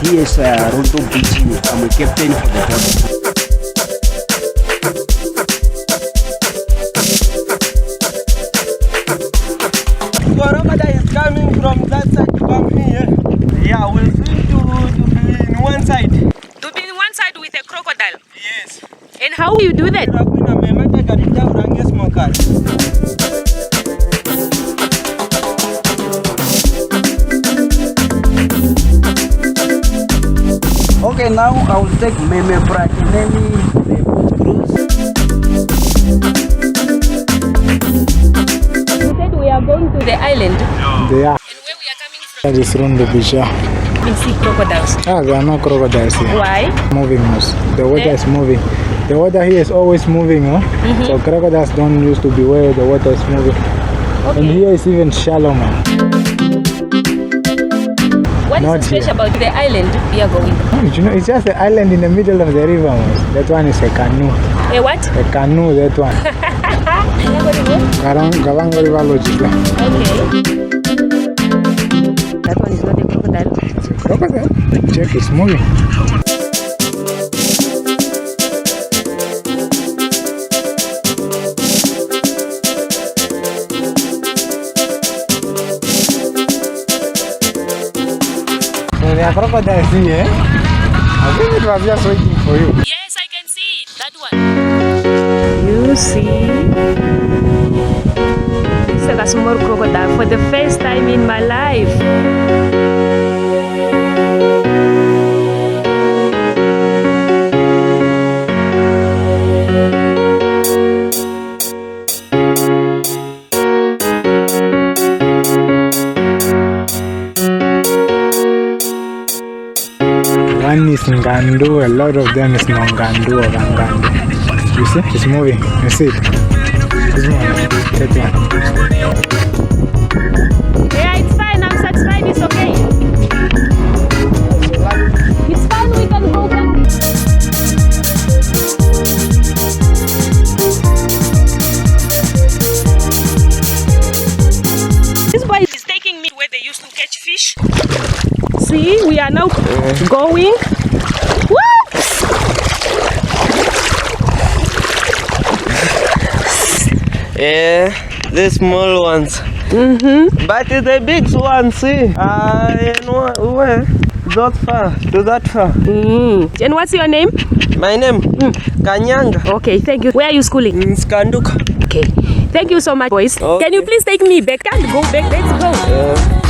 Here is Rundu Beach. I'm a captain for the boat. Crocodile is coming from that side to come here. Yeah, we'll swim to be in one side. To be in one side with a crocodile? Yes. And how will you do that? Okay, now I will take Meme Pratinemi, the boat cruise. You said we are going to the island. They are. And where we are coming from? That is Rundu Beach. We see crocodiles. Ah, there are no crocodiles here. Why? Moving most. The water There? is moving. The water here is always moving, huh? So crocodiles don't used to be where the water is moving. Okay. And here is even shallow, man. What Not is so special here. about the island we are going? You know, it's just the island in the middle of the river. Man. That one is a canoe. A what? A canoe, that one. Kavango River Lodge is there. Okay. That one is not a crocodile. It's a crocodile. Check, it's moving. So there are crocodiles here. I think it was just waiting for you. Yes, I can see that one. You see? It's like a small crocodile for the first time in my life. One is Ngandu, a lot of them is Ngandu or Ngandu. You see, it's moving. You see it? It's moving. That one. Yeah, it's fine. I'm satisfied. It's okay. It's fine. We can go back. This boy is taking me where they used to catch fish. See, we are now going. Whoops! Yeah, the small ones. But the big ones, see? Where? That far, to that far. And what's your name? My name? Kanyanga. Okay, thank you. Where are you schooling? In Skanduka. Okay. Thank you so much, boys. Okay. Can you please take me back? Can't go back. Let's go. Yeah.